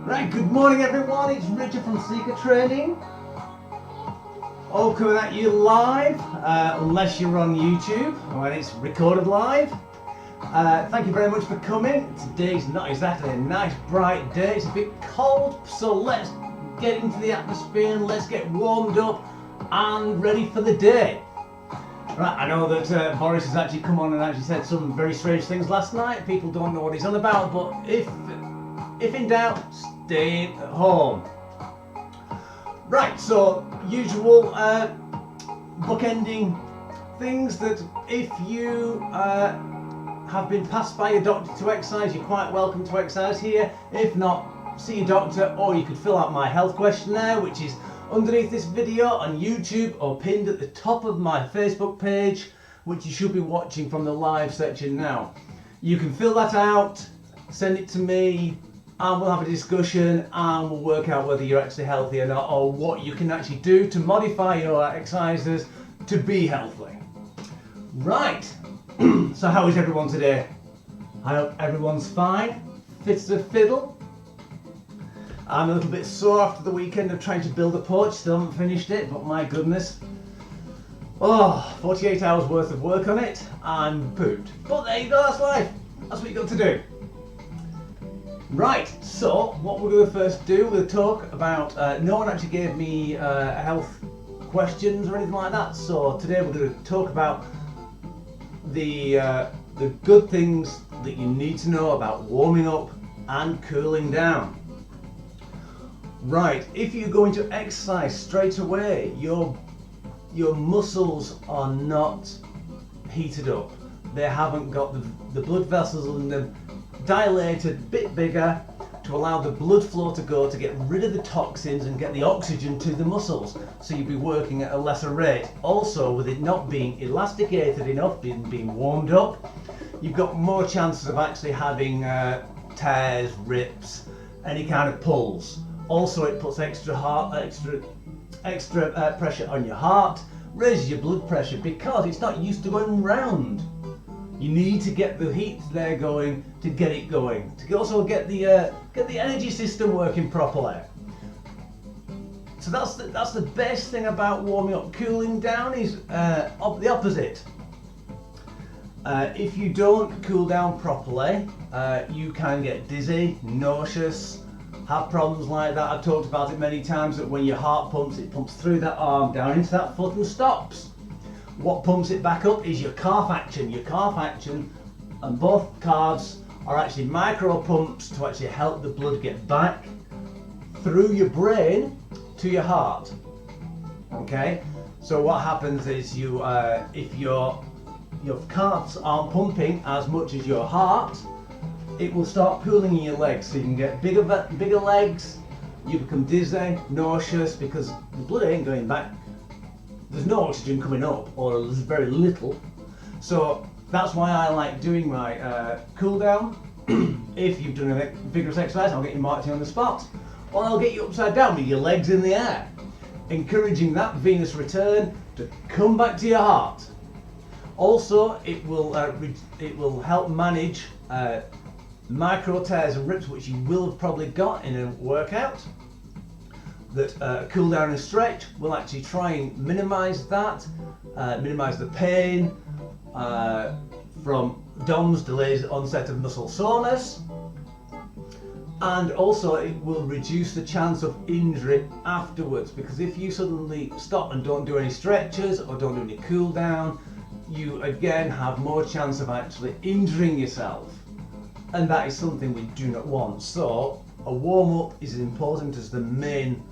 Right, good morning everyone, it's Richard from Seeker Training. All coming at you live, unless you're on YouTube, when it's recorded live. Thank you very much for coming. Today's not exactly a nice bright day, it's a bit cold, so let's get into the atmosphere and let's get warmed up and ready for the day. Right, I know that Boris has actually come on and actually said some very strange things last night. People don't know what he's on about, but if in doubt, stay at home. Right, so usual bookending things that if you have been passed by your doctor to exercise, you're quite welcome to exercise here. If not, see your doctor, or you could fill out my health questionnaire, which is underneath this video on YouTube or pinned at the top of my Facebook page, which you should be watching from the live section now. You can fill that out, send it to me, and we'll have a discussion and we'll work out whether you're actually healthy or not, or what you can actually do to modify your exercises to be healthy. Right, so how is everyone today? I hope everyone's fine, fit as a fiddle. I'm a little bit sore after the weekend of trying to build a porch, still haven't finished it, but my goodness. 48 hours worth of work on it, I'm pooped. But there you go, that's life, that's what you got to do. Right, so what we're going to first do, we'll talk about, no one actually gave me health questions or anything like that, so today we're going to talk about the good things that you need to know about warming up and cooling down. Right, if you're going to exercise straight away, your muscles are not heated up. They haven't got the blood vessels in them dilated a bit bigger to allow the blood flow to go to get rid of the toxins and get the oxygen to the muscles, so you'll be working at a lesser rate. Also, with it not being elasticated enough, being warmed up, you've got more chances of actually having tears, rips, any kind of pulls. Also, it puts extra pressure on your heart, raises your blood pressure because it's not used to going round. You need to get the heat there going to get it going. To also get the energy system working properly. So that's the best thing about warming up. Cooling down is the opposite. If you don't cool down properly, you can get dizzy, nauseous, have problems like that. I've talked about it many times, that when your heart pumps, it pumps through that arm down into that foot and stops. What pumps it back up is your calf action. Your calf action and both calves are actually micro pumps to actually help the blood get back through your brain to your heart. Okay, so what happens is if your calves aren't pumping as much as your heart, it will start pooling in your legs, so you can get bigger legs, you become dizzy, nauseous, because the blood ain't going back. There's no oxygen coming up, or there's very little. So that's why I like doing my cool down. If you've done a vigorous exercise, I'll get you marching on the spot, or I'll get you upside down with your legs in the air, encouraging that venous return to come back to your heart. Also, it will help manage micro tears and rips, which you will have probably got in a workout. That cool down and stretch will actually try and minimize that, minimize the pain from DOMS, delayed onset of muscle soreness, and also it will reduce the chance of injury afterwards, because if you suddenly stop and don't do any stretches or don't do any cool down, you again have more chance of actually injuring yourself, and that is something we do not want. So a warm up is as important as the main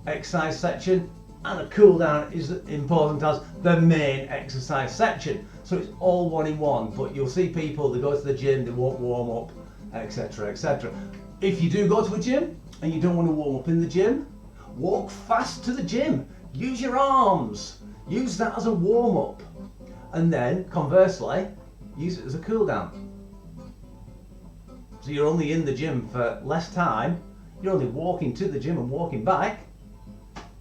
exercise section, and a cool down is as important as the main exercise section. So it's all one in one. But you'll see people, they go to the gym, they won't warm up, etc, etc. If you do go to a gym and you don't want to warm up in the gym, walk fast to the gym, use your arms, use that as a warm up, and then conversely use it as a cool down. So you're only in the gym for less time, you're only walking to the gym and walking back,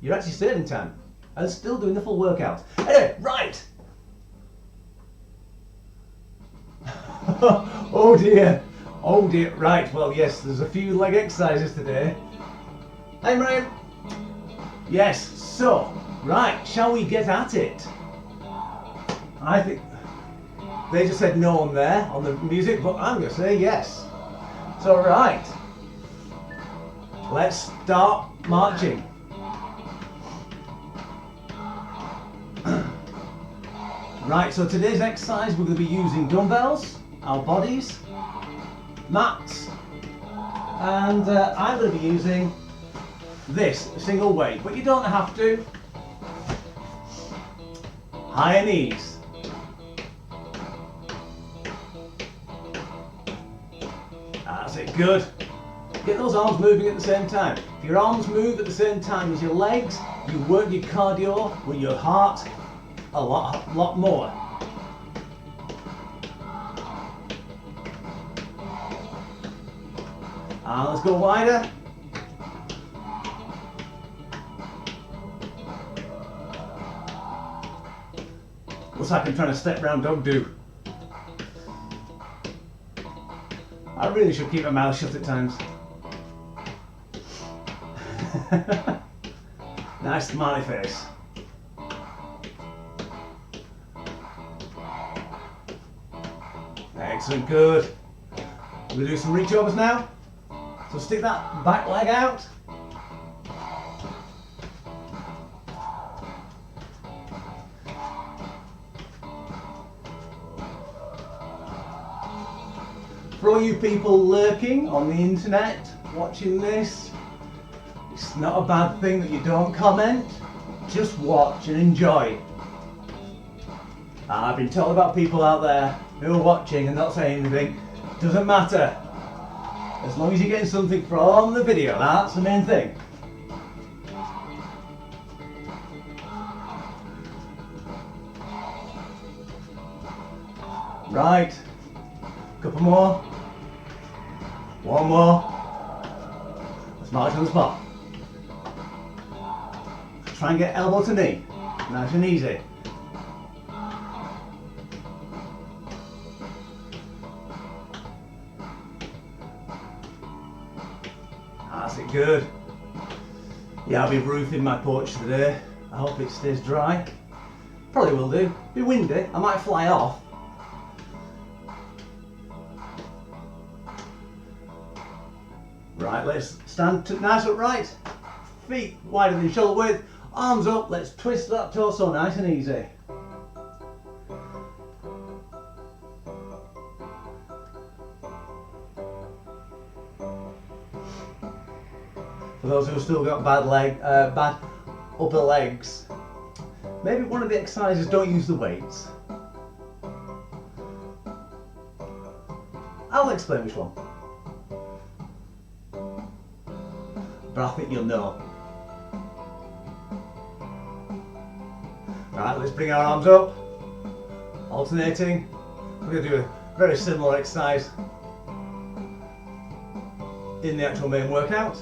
you're actually saving time and still doing the full workout. Anyway, right. Oh dear. Oh dear, right, well yes, there's a few leg exercises today. Hey Mariam! Yes, so, right, shall we get at it? I think, they just said no on there, on the music, but I'm going to say yes. So right, let's start marching. Right, so today's exercise we're going to be using dumbbells, our bodies, mats, and I'm going to be using this single weight, but you don't have to. Higher knees. That's it, good. Get those arms moving at the same time. If your arms move at the same time as your legs, you work your cardio with your heart a lot more. And let's go wider. Looks like I'm trying to step round dog do. I really should keep my mouth shut at times. Nice smiley face. Excellent, good. We're going to do some reach overs now. So stick that back leg out. For all you people lurking on the internet, watching this, it's not a bad thing that you don't comment. Just watch and enjoy. I've been told about people out there who are watching and not saying anything. Doesn't matter. As long as you're getting something from the video, that's the main thing. Right. Couple more. One more. Let's march on the spot. Try and get elbow to knee. Nice and easy. That's it, good. Yeah, I'll be roofing my porch today. I hope it stays dry. Probably will do. Be windy. I might fly off. Right, let's stand nice upright. Feet wider than shoulder width. Arms up. Let's twist that torso nice and easy. For those who've still got bad upper legs, maybe one of the exercises don't use the weights. I'll explain which one. But I think you'll know. Right, let's bring our arms up, alternating. We're going to do a very similar exercise in the actual main workout.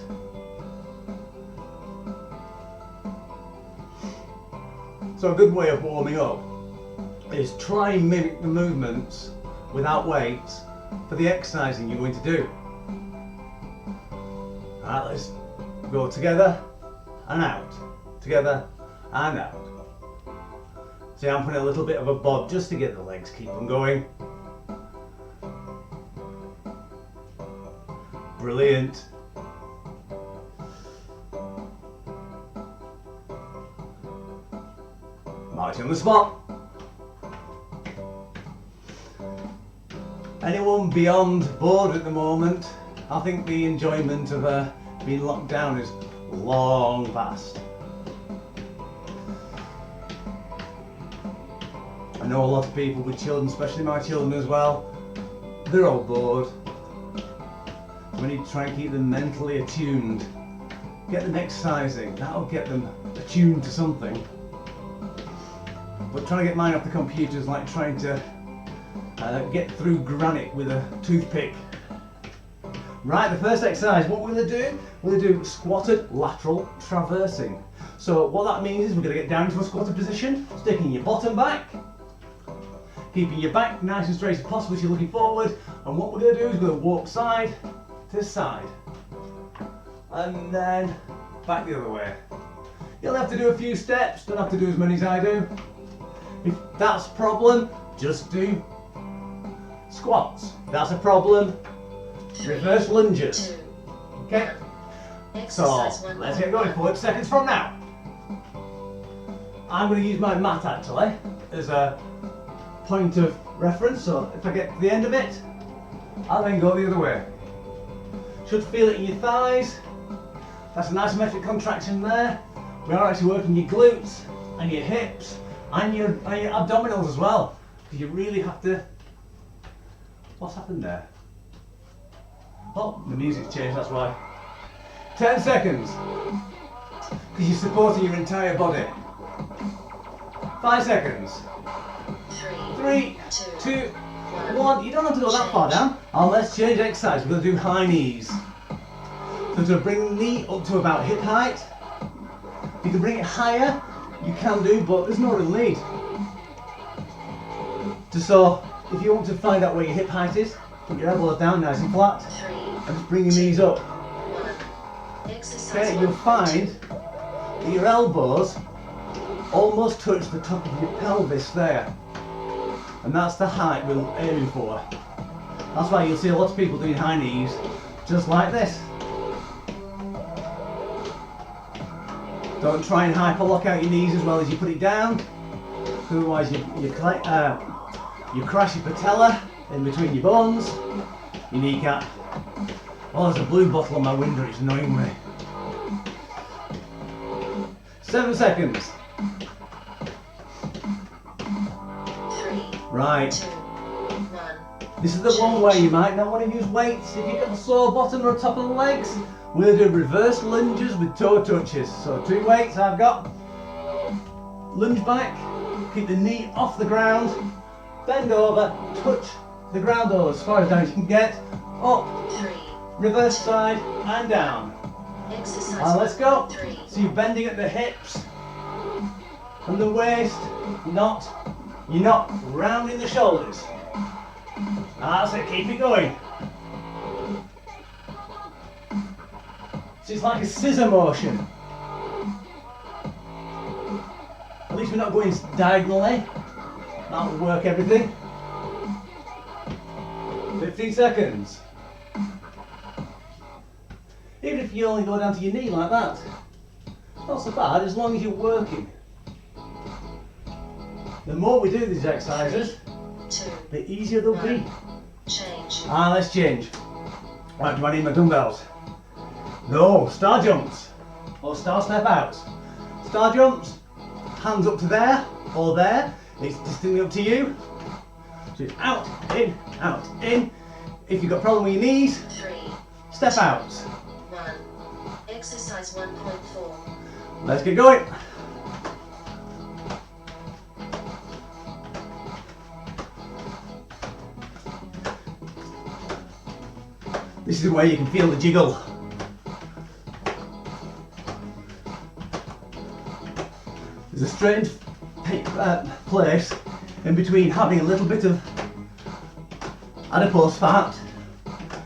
So a good way of warming up is try and mimic the movements without weights for the exercising you're going to do. Alright, let's go together and out, together and out. See, I'm putting a little bit of a bob just to get the legs keep them going. Brilliant. Marching on the spot. Anyone beyond bored at the moment? I think the enjoyment of being locked down is long past. I know a lot of people with children, especially my children as well, they're all bored. We need to try and keep them mentally attuned. Get them exercising, that'll get them attuned to something. But trying to get mine off the computer is like trying to get through granite with a toothpick. Right, the first exercise, what we're going to do, we're going to do squatted lateral traversing. So what that means is we're going to get down into a squatted position, sticking your bottom back, keeping your back nice and straight as possible as you're looking forward. And what we're going to do is we're going to walk side to side. And then back the other way. You'll have to do a few steps, don't have to do as many as I do. If that's a problem, just do squats. If that's a problem, reverse lunges. Okay? So, let's get going. 40 seconds from now. I'm going to use my mat actually as a point of reference, so if I get to the end of it, I'll then go the other way. Should feel it in your thighs. That's an isometric contraction there. We are actually working your glutes and your hips and your abdominals as well, because you really have to. What's happened there? Oh, the music's changed, that's why. 10 seconds, because you're supporting your entire body. 5 seconds. 3, 2, 1. You don't have to go that far down. And let's change exercise. We're going to do high knees. So to bring the knee up to about hip height. If you can bring it higher, you can do, but there's no real need. So if you want to find out where your hip height is, put your elbows down nice and flat, and just bring your knees up. Okay, you'll find that your elbows almost touch the top of your pelvis there. And that's the height we're aiming for. That's why you'll see a lot of people doing high knees just like this. Don't try and hyperlock out your knees as well as you put it down, otherwise you crash your patella in between your bones, your kneecap. Oh, there's a blue bottle on my window, it's annoying me. 7 seconds. 3, right. 2, 1. This is the one where you might not want to use weights. If you've got a sore bottom or top of the legs, we'll do reverse lunges with toe touches. So 2 weights I've got. Lunge back, keep the knee off the ground, bend over, touch the ground over as far as down as you can get. Up, 3, reverse side and down. exercise. And let's go. 3, So you're bending at the hips and the waist, you're not rounding the shoulders. That's it, keep it going. So it's like a scissor motion. At least we're not going diagonally. That will work everything. 15 seconds. Even if you only go down to your knee like that, it's not so bad as long as you're working. The more we do these exercises, 2, the easier they'll be. change. Let's change. Right, do I need my dumbbells? No, star jumps or star step outs. Star jumps, hands up to there or there. It's distinctly up to you. So it's out, in, out, in. If you've got a problem with your knees, 3, step outs. 1. Exercise 1.4. Let's get going. This is where you can feel the jiggle. There's a strange place in between having a little bit of adipose fat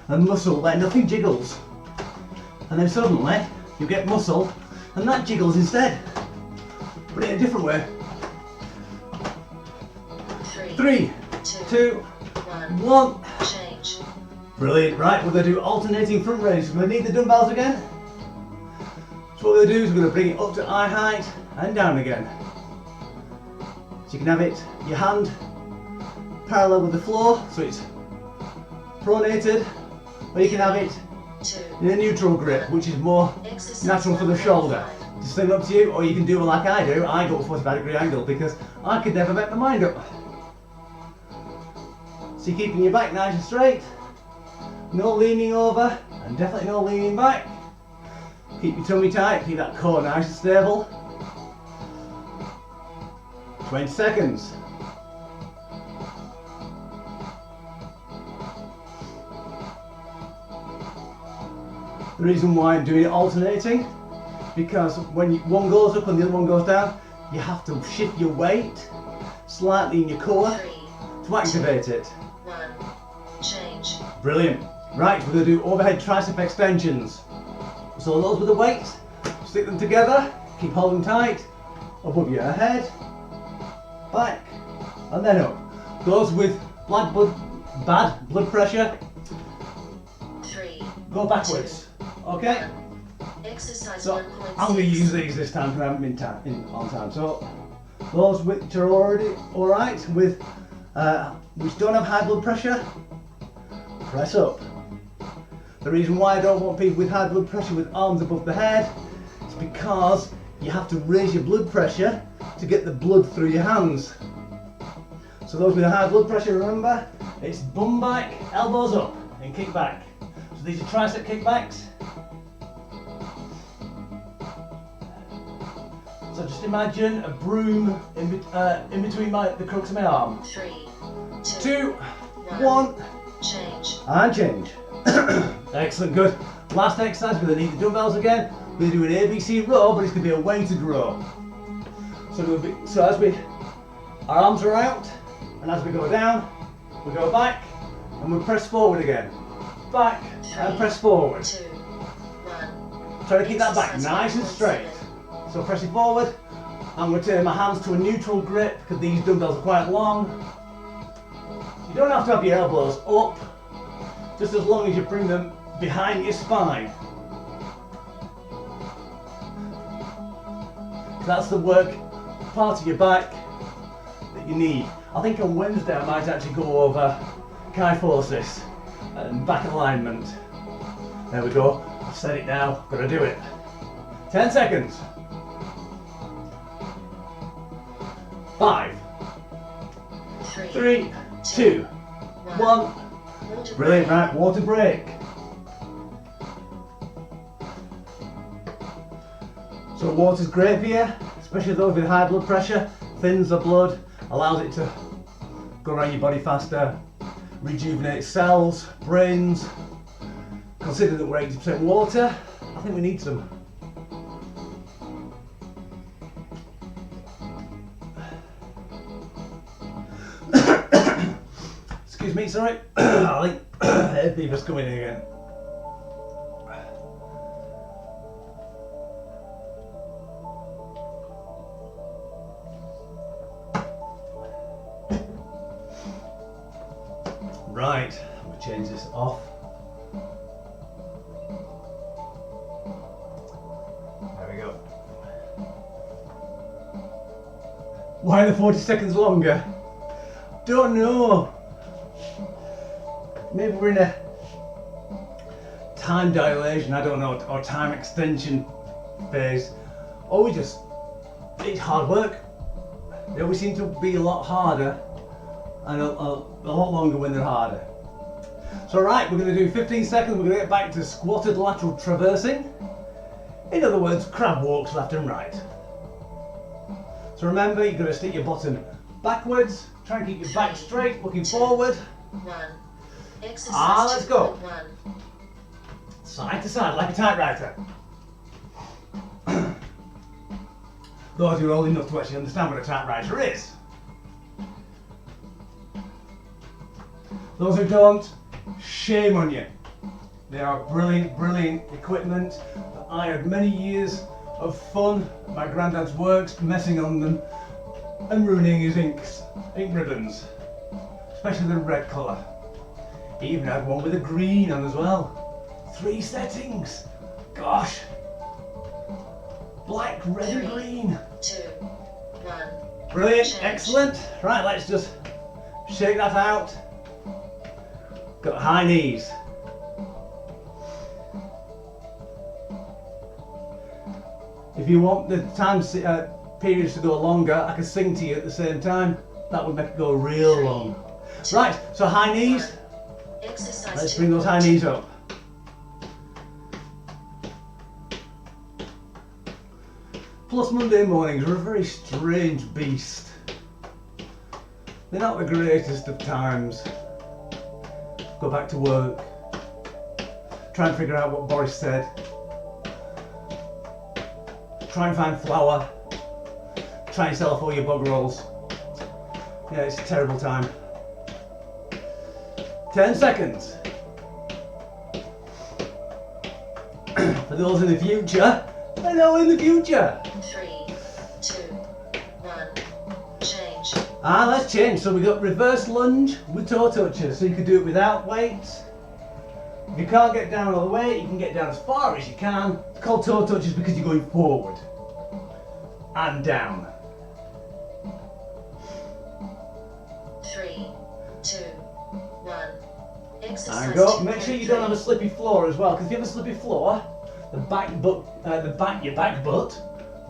and muscle where nothing jiggles. And then suddenly you get muscle and that jiggles instead. But in a different way. 3, 2, 1. Change. Brilliant, right, we're going to do alternating front raises. We're going to need the dumbbells again. So what we're going to do is we're going to bring it up to eye height and down again. So you can have it, your hand parallel with the floor, so it's pronated, or you can have it 2, in a neutral grip, which is more natural for the shoulder. Just stand up to you, or you can do it like I do. I go 45-degree angle because I could never make my mind up. So you're keeping your back nice and straight. No leaning over, and definitely no leaning back. Keep your tummy tight, keep that core nice and stable. 20 seconds. The reason why I'm doing it alternating, because when one goes up and the other one goes down, you have to shift your weight slightly in your core to activate it. 1. Change. Brilliant. Right, we're going to do overhead tricep extensions. So those with the weights, stick them together, keep holding tight, above your head, back, and then up. Those with bad blood pressure, 3. go backwards. Okay? Exercise So 1.6. I'm going to use these this time because I haven't been on time. So those which are already alright with which don't have high blood pressure, press up. The reason why I don't want people with high blood pressure with arms above the head is because you have to raise your blood pressure to get the blood through your hands. So those with high blood pressure, remember, it's bum back, elbows up and kick back. So these are tricep kickbacks. So just imagine a broom in between the crooks of my arm. 3, 2, 1, change. and change. Excellent, good. Last exercise, we're going to need the dumbbells again. We're going to do an ABC row, but it's going to be a weighted row. So as our arms are out, and as we go down, we go back, and we press forward again. Back, and press forward. 2, 1. Try to keep that back nice and straight. So pressing forward, I'm going to turn my hands to a neutral grip because these dumbbells are quite long. You don't have to have your elbows up, just as long as you bring them behind your spine. That's the work part of your back that you need. I think on Wednesday I might actually go over kyphosis and back alignment. There we go. I've said it now, got to do it. 10 seconds. 5, 3, 2, 1. Brilliant, right, water break. So water's great for you, especially those with high blood pressure. Thins the blood, allows it to go around your body faster, rejuvenates cells, brains. Considering that we're 80% water, I think we need some. Excuse me, sorry. I think hay fever's coming in again. Right, I'm going to change this off. There we go. Why are the 40 seconds longer? Don't know. Maybe we're in a time dilation, I don't know, or time extension phase. Or we just, it's hard work. They always seem to be a lot harder and a lot longer when they're harder. So right, we're going to do 15 seconds, we're going to get back to squatted lateral traversing. In other words, crab walks left and right. So remember, you've got to stick your bottom backwards, try and keep your back straight, looking forward. 1. Exercise Let's go. 2.1. Side to side, like a typewriter. Those who are old enough to actually understand what a typewriter is. Those who don't, shame on you. They are brilliant, brilliant equipment. I had many years of fun at my granddad's works, messing on them and ruining his ink ribbons, especially the red colour. He even had one with a green on as well. 3 settings. Gosh. Black, red and green. 2, 1. Brilliant, Change. excellent. Right, let's just shake that out. Got high knees. If you want the time periods to go longer, I can sing to you at the same time. That would make it go real long. Right, so high knees. Exercise Let's bring those high knees up. Plus Monday mornings are a very strange beast. They're not the greatest of times. Go back to work. Try and figure out what Boris said. Try and find flour. Try and sell off all your bog rolls. Yeah, it's a terrible time. 10 seconds. For those in the future, hello in the future. 3, 2, 1, change. Let's change. So we got reverse lunge with toe touches. So you can do it without weights. If you can't get down all the way, you can get down as far as you can. It's called toe touches because you're going forward and down. 3, 2, 1. Exercise. And go. Make sure you don't have a slippy floor as well, because if you have a slippy floor, your back butt,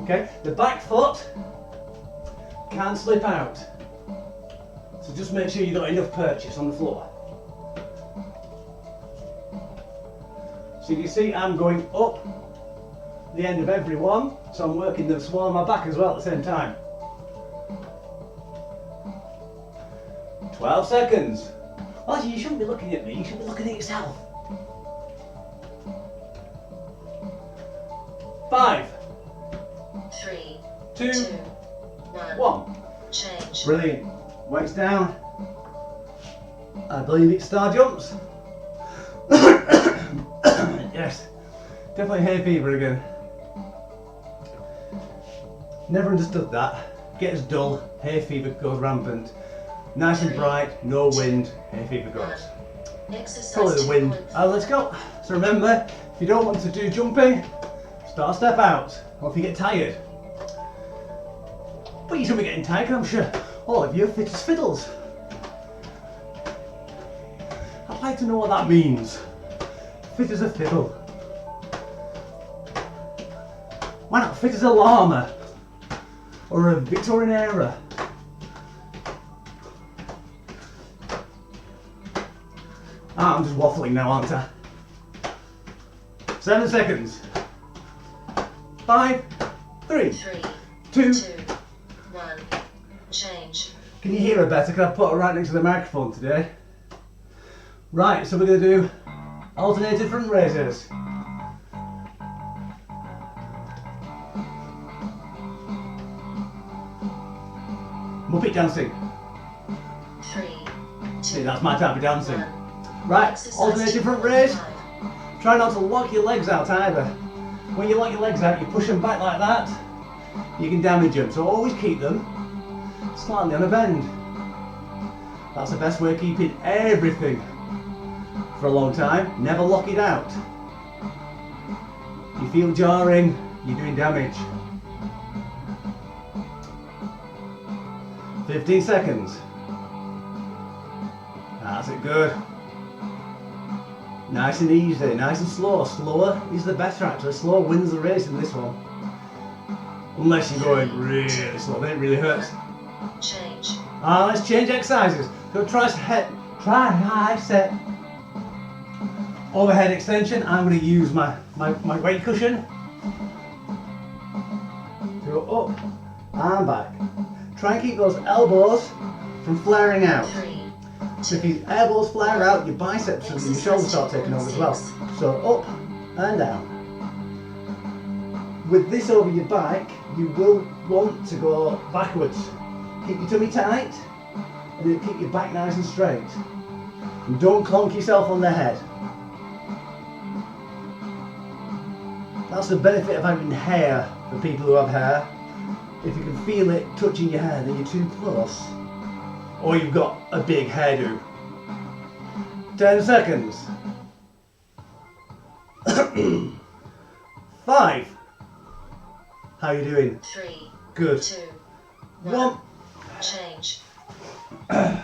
okay, the back foot can slip out. So just make sure you've got enough purchase on the floor. So you can see I'm going up the end of every one, so I'm working the small of my back as well at the same time. 12 seconds. Well, actually, you shouldn't be looking at me, you should be looking at yourself. 5, 3, 2, 1. 1. Change. Brilliant. Weights down. I believe it's star jumps. Yes. Definitely hay fever again. Never understood that. Gets dull, hay fever goes rampant. Nice and bright, no wind, hay fever goes. Exercise. Probably the wind. Let's go. So remember, if you don't want to do jumping, start step out. Or if you get tired. But you shouldn't be getting tired, 'cause I'm sure all of you are fit as fiddles. I'd like to know what that means. Fit as a fiddle. Why not fit as a llama? Or a Victorian era? I'm just waffling now, aren't I? 7 seconds. 5, 3, 2. 1. Change. Can you hear her better? Because I've put her right next to the microphone today. Right, so we're going to do alternated front raises. Muppet dancing. 3, 2. See, that's my type of dancing. 1. Right, Exercise alternated front raise. 2.5. Try not to lock your legs out either. When you lock your legs out, you push them back like that, you can damage them. So always keep them slightly on a bend. That's the best way of keeping everything for a long time. Never lock it out. You feel jarring, you're doing damage. 15 seconds. That's it, good. Nice and easy, nice and slow. Slower is the better actually. Slow wins the race in this one. Unless you're going really slow, then it really hurts. Change. Let's change exercises. So tricep overhead extension. I'm going to use my weight cushion. Go up and back. Try and keep those elbows from flaring out. 3. So if your elbows flare out, your biceps and your shoulders start taking over as well. So up and down. With this over your back, you will want to go backwards. Keep your tummy tight and then keep your back nice and straight. And don't clonk yourself on the head. That's the benefit of having hair for people who have hair. If you can feel it touching your hair, then you're too close. Or you've got a big hairdo. 10 seconds. 5. How are you doing? 3. Good. 2. 1. Change. Right,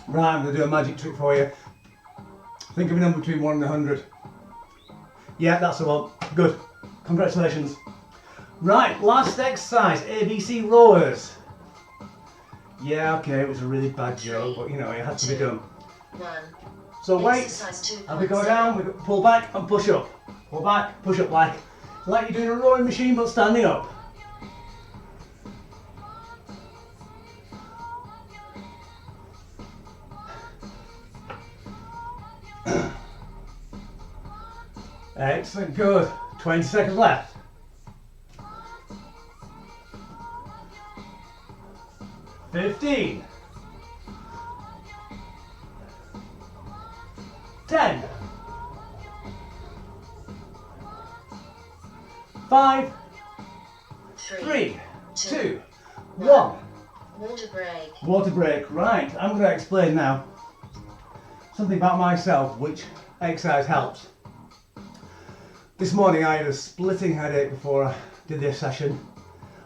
I'm going to do a magic trick for you. Think of a number between 1 and 100. Yeah, that's the one. Good. Congratulations. Right, last exercise, ABC rowers. Yeah, okay, it was a really bad joke, but you know, it had to be done. 1. So wait, Exercise 2. as we go down, we pull back and push up. Pull back, push up like you're doing a rowing machine but standing up. Excellent, good. 20 seconds left. 15. 5, 3, 2, 1. Water break. Water break. Right, I'm going to explain now something about myself which exercise helps. This morning I had a splitting headache before I did this session.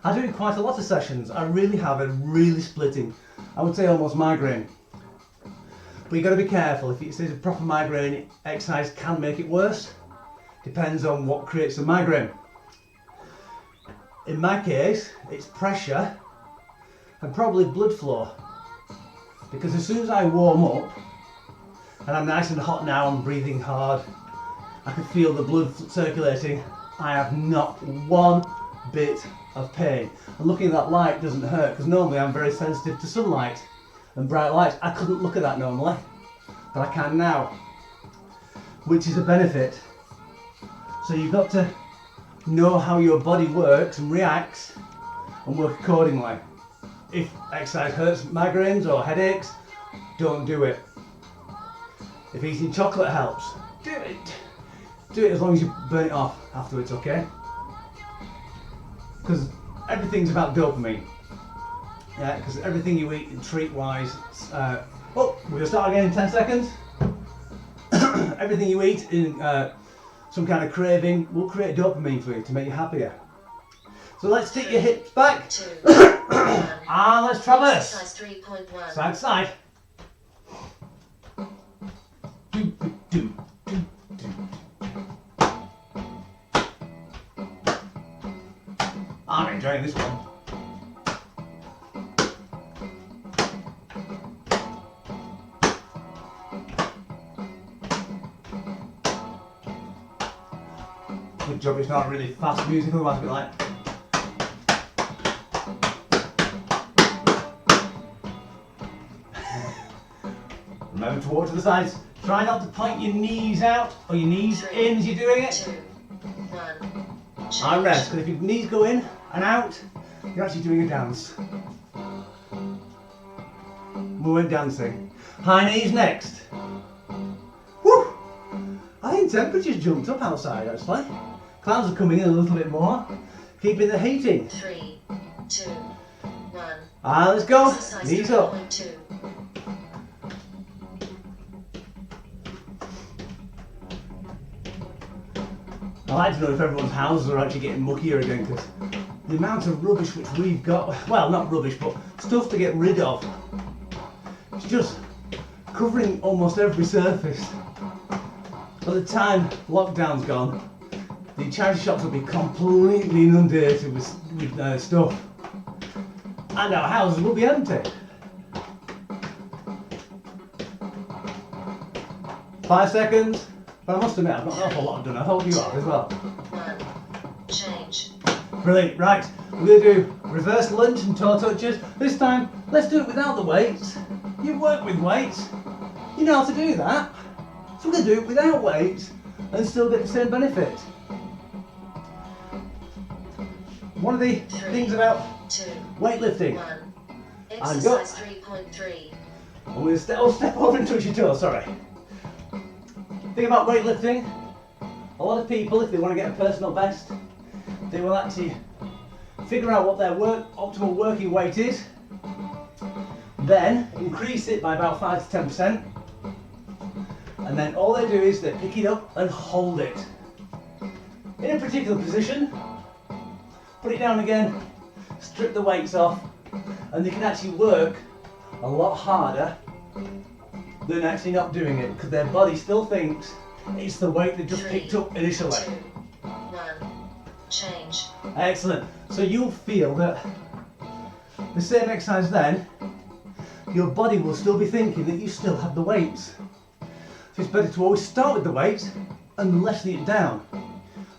I do quite a lot of sessions. I really have a really splitting, I would say almost migraine. But you've got to be careful. If it's a proper migraine, exercise can make it worse. Depends on what creates the migraine. In my case, it's pressure and probably blood flow. Because as soon as I warm up, and I'm nice and hot now, I'm breathing hard, I can feel the blood circulating, I have not one bit of pain. And looking at that light doesn't hurt, because normally I'm very sensitive to sunlight and bright lights. I couldn't look at that normally, but I can now, which is a benefit. So you've got to know how your body works and reacts and work accordingly. If exercise hurts migraines or headaches, don't do it. If eating chocolate helps, do it. Do it as long as you burn it off afterwards, okay? Because everything's about dopamine. Yeah, because everything you eat treat-wise, we're gonna start again in 10 seconds. Everything you eat in some kind of craving will create dopamine for you to make you happier. So let's take your hips back. 2, 1. And let's traverse. Exercise 3.1. Side to side. I'm enjoying this one. Good job it's not really fast music, otherwise it'd be like. Remember to walk to the sides. Try not to point your knees out or your knees in as you're doing it. 2, 1. And rest, because if your knees go in and out, you're actually doing a dance. We went dancing. High knees next. Woo! I think temperature's jumped up outside actually. Clouds are coming in a little bit more. Keeping the heat in. 3, 2, 1. Let's go. Exercise Knees up. 3.2. I like to know if everyone's houses are actually getting muckier again, because the amount of rubbish which we've got, well, not rubbish, but stuff to get rid of, it's just covering almost every surface. By the time lockdown's gone, the charity shops will be completely inundated with stuff, and our houses will be empty. 5 seconds. But I must admit, I've not an awful lot done. I hope you are as well. 1. Change. Brilliant. Right, we're going to do reverse lunge and toe touches. This time, let's do it without the weights. You work with weights. You know how to do that. So we're going to do it without weights and still get the same benefit. One of the things about 2, weightlifting. 1. And go. Exercise 3.3. I'm going to step over and touch your toes, sorry. Thing about weightlifting, a lot of people, if they want to get a personal best, they will actually figure out what their optimal working weight is, then increase it by about 5 to 10%, and then all they do is they pick it up and hold it in a particular position, put it down again, strip the weights off, and they can actually work a lot harder than actually not doing it, because their body still thinks it's the weight they just 3, picked up initially. 2, 1. Change. Excellent. So you'll feel that the same exercise then, your body will still be thinking that you still have the weights. So it's better to always start with the weights and lessen it down.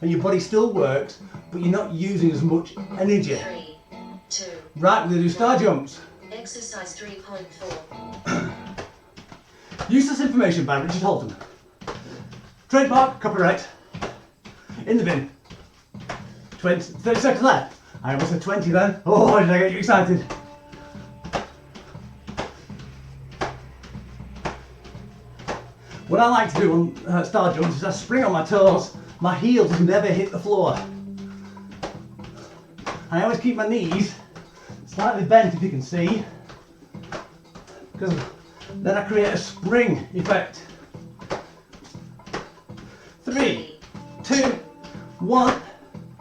And your body still works, but you're not using as much energy. 3, 2. Right, we're going to do star jumps. Exercise 3.4. Useless information by Richard Holton. Trademark, copyright. In the bin. 30 seconds left. I almost said 20 then. Oh, did I get you excited? What I like to do on star jumps is I spring on my toes. My heels never hit the floor. I always keep my knees slightly bent, if you can see, because then I create a spring effect. 3, 2, 1.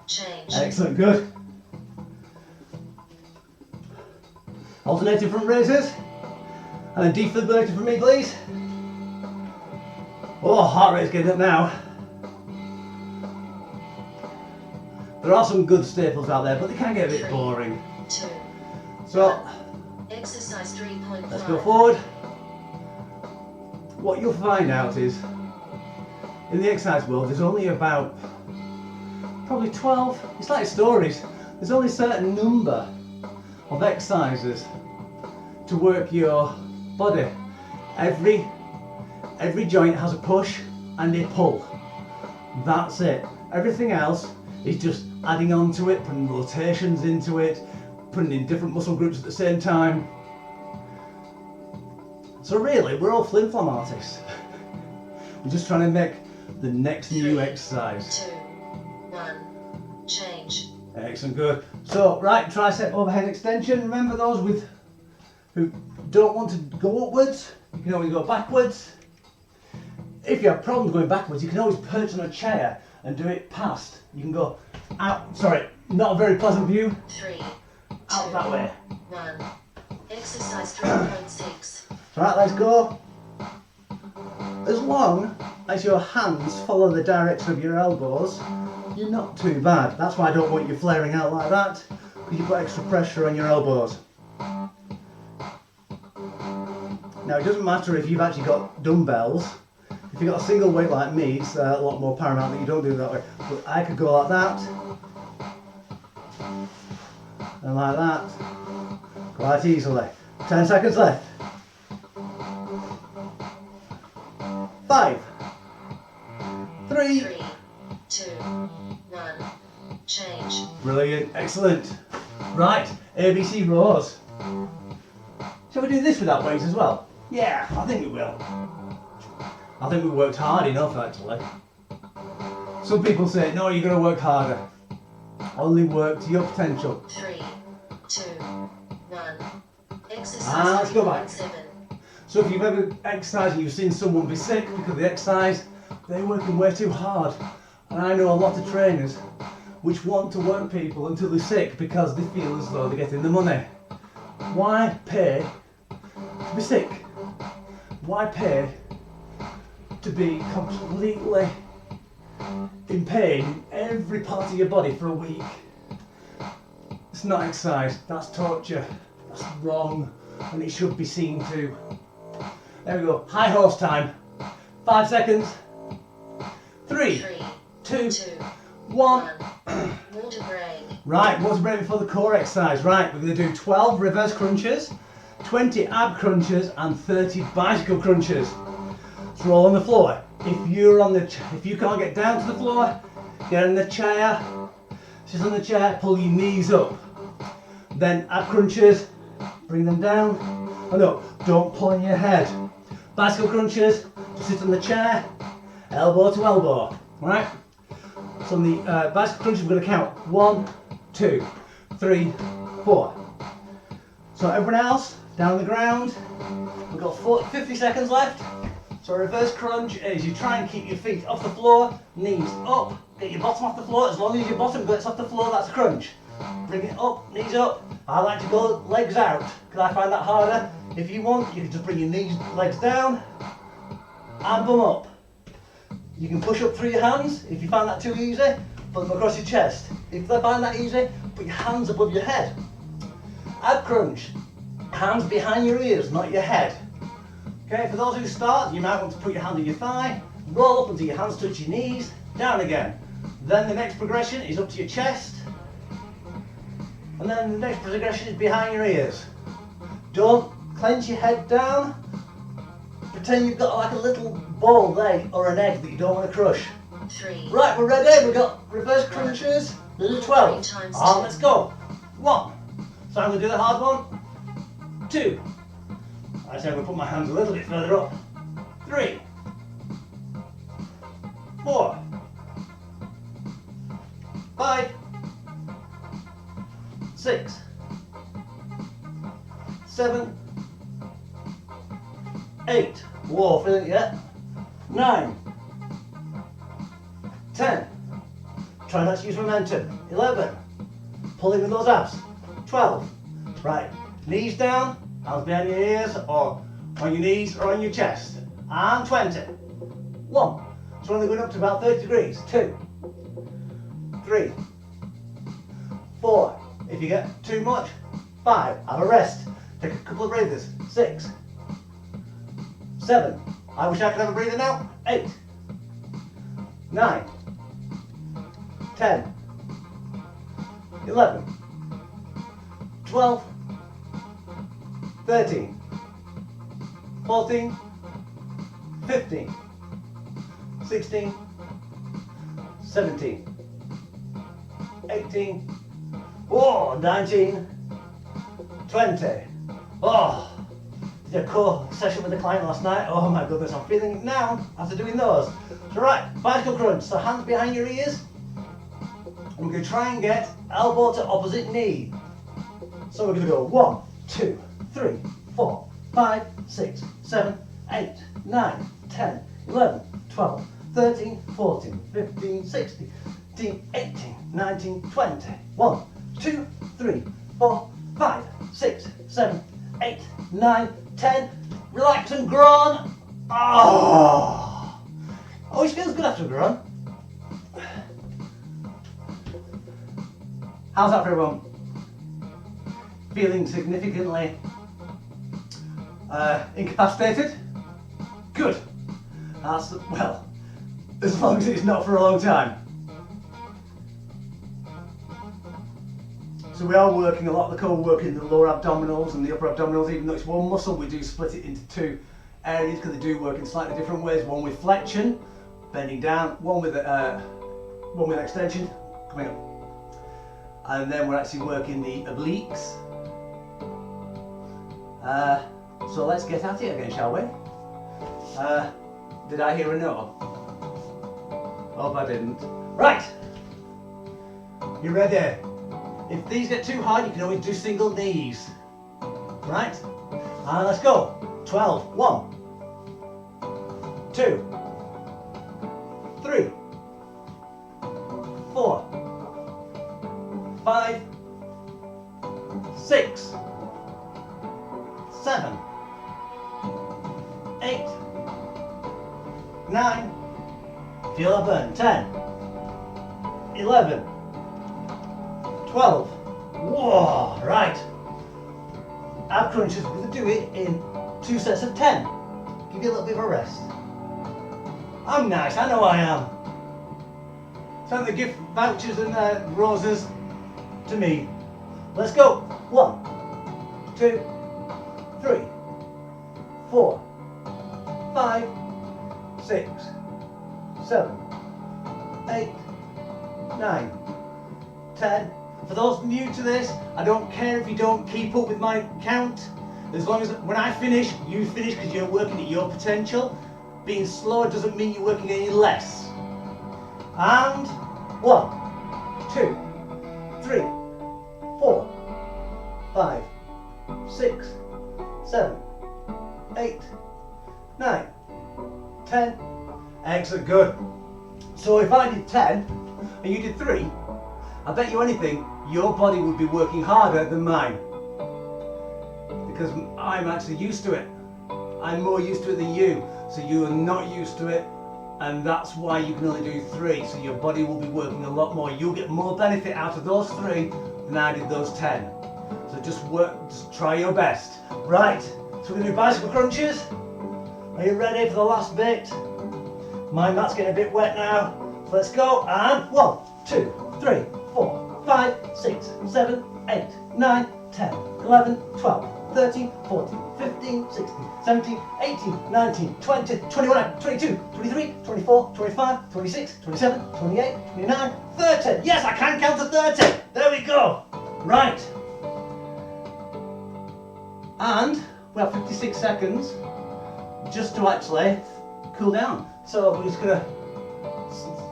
Change. Excellent, good. Alternating front raises. And then defibrillator for me, please. Oh, heart rate's getting up now. There are some good staples out there, but they can get a bit boring. 2. So, Exercise 3.5. let's go forward. What you'll find out is, in the exercise world, there's only about probably 12, it's like stories, there's only a certain number of exercises to work your body. Every joint has a push and a pull. That's it. Everything else is just adding on to it, putting rotations into it, putting in different muscle groups at the same time. So really, we're all flim-flam artists. We're just trying to make the next new exercise. 2, 1, change. Excellent, good. So, right tricep overhead extension. Remember those who don't want to go upwards, you can always go backwards. If you have problems going backwards, you can always perch on a chair and do it past. You can go out, sorry, not a very pleasant view. 3, Out that way. 1. Exercise 3.6. Right, let's go. As long as your hands follow the direction of your elbows, you're not too bad. That's why I don't want you flaring out like that, because you've got extra pressure on your elbows. Now, it doesn't matter if you've actually got dumbbells. If you've got a single weight like me, it's a lot more paramount that you don't do it that way. But I could go like that, and like that, quite easily. 10 seconds left. 5, 3, 3, 2, 1, change. brilliant, excellent. Right, ABC rows. Shall we do this without weights as well? Yeah, I think we will. I think we worked hard enough actually. Some people say, no, you're going to work harder. Only work to your potential. 3, 2, 1. Exercise Let's go back. 3.7. So if you've ever exercised and you've seen someone be sick because of the exercise, they're working way too hard. And I know a lot of trainers which want to work people until they're sick because they feel as though they're getting the money. Why pay to be sick? Why pay to be completely in pain in every part of your body for a week? It's not exercise, that's torture, that's wrong, and it should be seen to. There we go, high horse time. 5 seconds. 3, 2, 1. Water break. Right, water break before the core exercise. Right, we're going to do 12 reverse crunches, 20 ab crunches, and 30 bicycle crunches. So roll on the floor. If you can't get down to the floor, get in the chair. Sit on the chair, pull your knees up. Then ab crunches, bring them down. Oh no, don't pull on your head. Bicycle crunches, just sit on the chair, elbow to elbow. Right? So on the bicycle crunches, we're going to count 1, 2, 3, 4. So everyone else, down on the ground. We've got 50 seconds left. So a reverse crunch is you try and keep your feet off the floor, knees up, get your bottom off the floor. As long as your bottom gets off the floor, that's a crunch. Bring it up, knees up. I like to go legs out because I find that harder. If you want, you can just bring your knees, legs down and bum up. You can push up through your hands. If you find that too easy, put them across your chest. If you find that easy, put your hands above your head. Ab crunch, hands behind your ears, not your head. Okay, for those who start, you might want to put your hand on your thigh, roll up until your hands touch your knees, down again. Then the next progression is up to your chest, and then the next progression is behind your ears. Don't clench your head down. Pretend you've got like a little ball there, or an egg that you don't want to crush. 3. Right, we're ready. We've got reverse crunches. We'll do 12. Let's go. 1. So I'm going to do the hard one. 2. I said I'm going to put my hands a little bit further up. 3. 4. 5. 6, 7, 8. Whoa, feel it yet? 9, 10. Try not to use momentum. 11. Pulling with those abs. 12. Right, knees down, hands behind your ears, or on your knees or on your chest. And 20. 1. So only going up to about 30 degrees. 2, 3, 4. If you get too much, 5. Have a rest. Take a couple of breathers. 6, 7. I wish I could have a breather now. 8, 9, 10, 11, 12, 13, 14, 15, 16, 17, 18, oh, 19, 20. Oh, did a core session with the client last night. Oh my goodness, I'm feeling it now after doing those. So right, bicycle crunch. So hands behind your ears. And we're going to try and get elbow to opposite knee. So we're going to go 1, 2, 3, 4, 5, 6, 7, 8, 9, 10, 11, 12, 13, 14, 15, 16, 18, 19, 20. 1, 2, 3, 4, 5, 6, 7, 8, 9, 10. Relax and groan. Oh, always feels good after a groan. How's that for everyone? Feeling significantly incapacitated? Good. That's, well, as long as it's not for a long time. So we are working a lot of the core work in the lower abdominals and the upper abdominals. Even though it's one muscle, we do split it into two areas because they do work in slightly different ways. One with flexion, bending down, one with extension, coming up. And then we're actually working the obliques. So let's get at it again, shall we? Did I hear a no? Hope I didn't. Right! You ready? If these get too hard, you can always do single knees. Right? And let's go. 12. 1, 2, 3, 4, 5, 6, 7, 8, 9, feel that burn, 10, 11, 12, whoa, right. Ab crunches, we're going to do it in 2 sets of 10. Give you a little bit of a rest. I'm nice, I know I am. Time to give vouchers and roses to me. Let's go. 1, 2, 3, 4, 5, 6, 7, 8, 9, 10. For those new to this, I don't care if you don't keep up with my count. As long as when I finish, you finish because you're working at your potential. Being slower doesn't mean you're working any less. And 1, 2, 3, 4, 5, 6, 7, 8, 9, 10. Excellent, good. So if I did 10 and you did 3, I bet you anything, your body would be working harder than mine. Because I'm actually used to it. I'm more used to it than you. So you are not used to it. And that's why you can only do 3. So your body will be working a lot more. You'll get more benefit out of those 3 than I did those 10. So just try your best. Right, so we're going to do bicycle crunches. Are you ready for the last bit? My mat's getting a bit wet now. So let's go. And 1, 2, 3, 4, 5, 6, 7, 8, 9, 10, 11, 12, 13, 14, 15, 16, 17, 18, 19, 20, 21, 22, 23, 24, 25, 26, 27, 28, 29, 30. Yes, I can count to 30. There we go. Right. And we have 56 seconds just to actually cool down. So we're just going to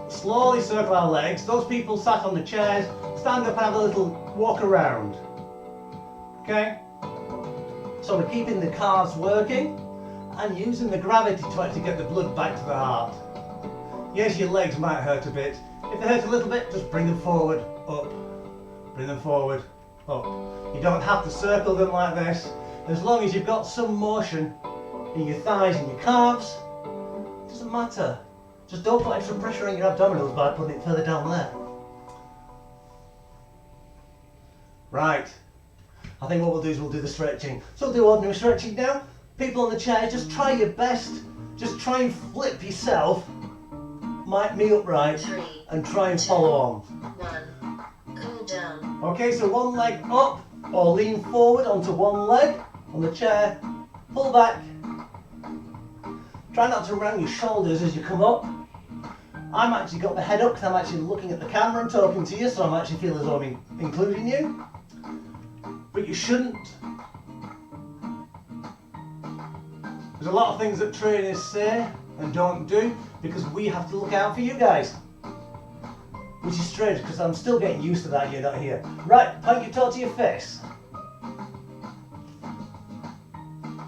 slowly circle our legs. Those people sat on the chairs, stand up and have a little walk around. Okay? So we're keeping the calves working and using the gravity to actually get the blood back to the heart. Yes, your legs might hurt a bit. If they hurt a little bit, just bring them forward, up. Bring them forward, up. You don't have to circle them like this. As long as you've got some motion in your thighs and your calves, it doesn't matter. Just don't put extra pressure on your abdominals by putting it further down there. Right. I think what we'll do is we'll do the stretching. So we'll do ordinary stretching now. People on the chair, just try your best. Just try and flip yourself. Might me upright. 3, and try and 2, follow on. 1. Cool down. Okay, so one leg up or lean forward onto one leg on the chair. Pull back. Try not to round your shoulders as you come up. I'm actually got the head up because I'm actually looking at the camera and talking to you, so I'm actually feeling as though I'm including you. But you shouldn't. There's a lot of things that trainers say and don't do because we have to look out for you guys. Which is strange because I'm still getting used to that, you're not here. Right, point your toe to your face.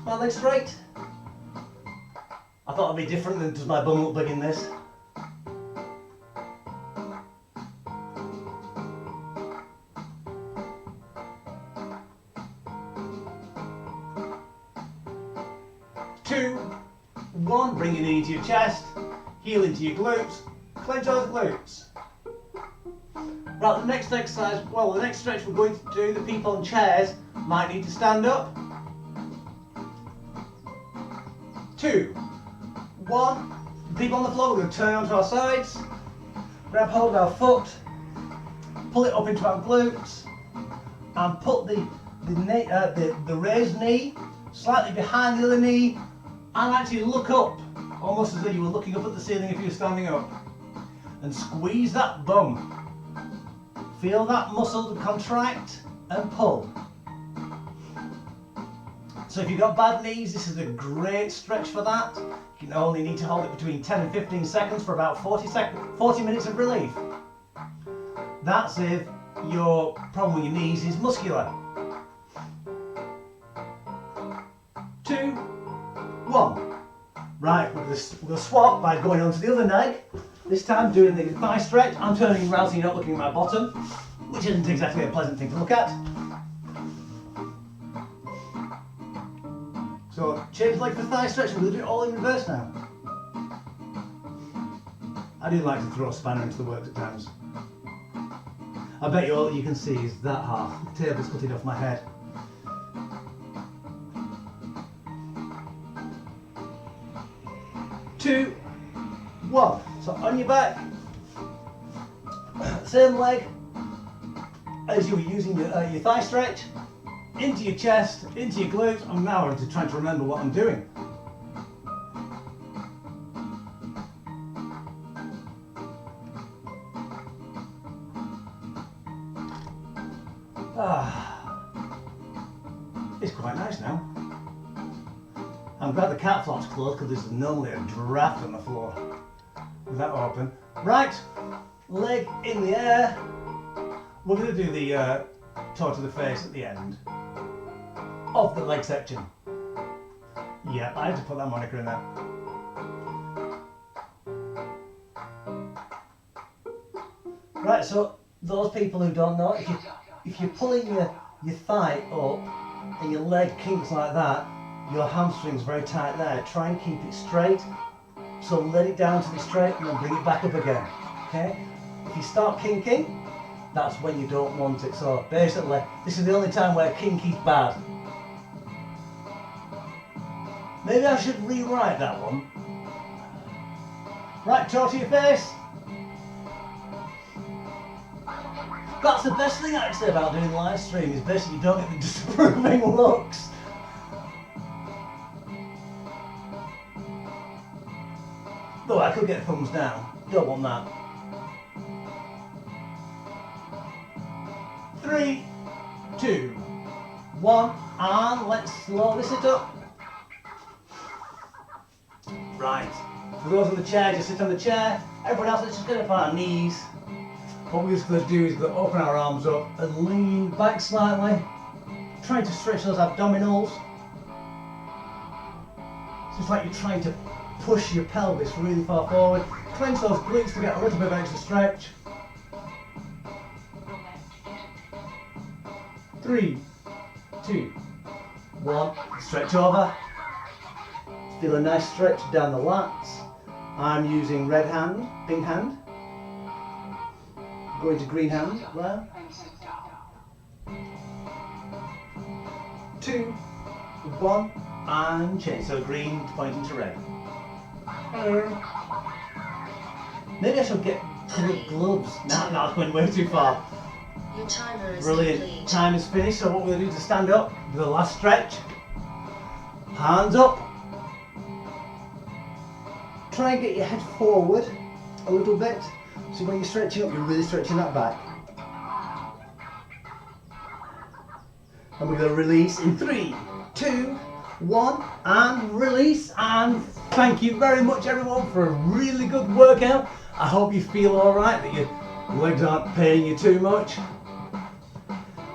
My legs straight. I thought it'd be different than does my bum look big in this. Two, one, bring your knee into your chest, heel into your glutes, clench those glutes. Right, the next exercise, well, the next stretch we're going to do, the people on chairs might need to stand up. 2, 1, people on the floor, we're going to turn onto our sides, grab hold of our foot, pull it up into our glutes, and put the raised knee slightly behind the other knee, and actually look up, almost as though you were looking up at the ceiling if you were standing up, and squeeze that bum. Feel that muscle contract and pull. So if you've got bad knees, this is a great stretch for that. You can only need to hold it between 10 and 15 seconds for about 40 minutes of relief. That's if your problem with your knees is muscular. 2, 1. Right, we're going to swap by going onto the other leg. This time doing the thigh stretch. I'm turning around so you're not looking at my bottom, which isn't exactly a pleasant thing to look at. So change leg for thigh stretch, and we'll do it all in reverse now. I do like to throw a spanner into the works at times. I bet you all that you can see is that half. The table's cutting off my head. Two, one. So on your back, same leg as you were using your thigh stretch, into your chest, into your glutes. I'm now trying to remember what I'm doing. It's quite nice now. I'm glad the cat flap's closed because there's normally a draft on the floor. With that open. Right, leg in the air. We're going to do the toe to the face at the end of the leg section. Yeah, I had to put that moniker in there. Right, so those people who don't know, if you're pulling your thigh up and your leg kinks like that, your hamstring's very tight there. Try and keep it straight. So let it down to the straight and then bring it back up again. Okay? If you start kinking, that's when you don't want it. So basically, this is the only time where kinky's bad. Maybe I should rewrite that one. Right, toe to your face. That's the best thing actually about doing live stream, is basically you don't get the disapproving looks. Though I could get thumbs down. Don't want that. 3, 2, 1, and let's slowly sit up. Right. For those on the chair, just sit on the chair. Everyone else, let's just get up on our knees. What we're just going to do is going to open our arms up and lean back slightly, trying to stretch those abdominals. So it's like you're trying to push your pelvis really far forward. Clench those glutes to get a little bit of extra stretch. 3, 2, 1. Stretch over. Feel a nice stretch down the lats. I'm using red hand, pink hand. Going to green hand, there. 2, 1, and change. So green pointing to red. Maybe I should get gloves. No, that's going way too far. Your timer is Brilliant. complete. Time is finished. So what we're going to do is stand up, do the last stretch. Hands up. Try and get your head forward a little bit. So when you're stretching up, you're really stretching that back. And we're going to release in 3, 2, 1, and release. And thank you very much everyone for a really good workout. I hope you feel alright, that your legs aren't paining you too much.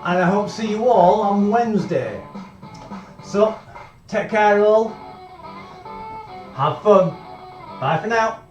And I hope to see you all on Wednesday. So, take care all. Have fun. Bye for now.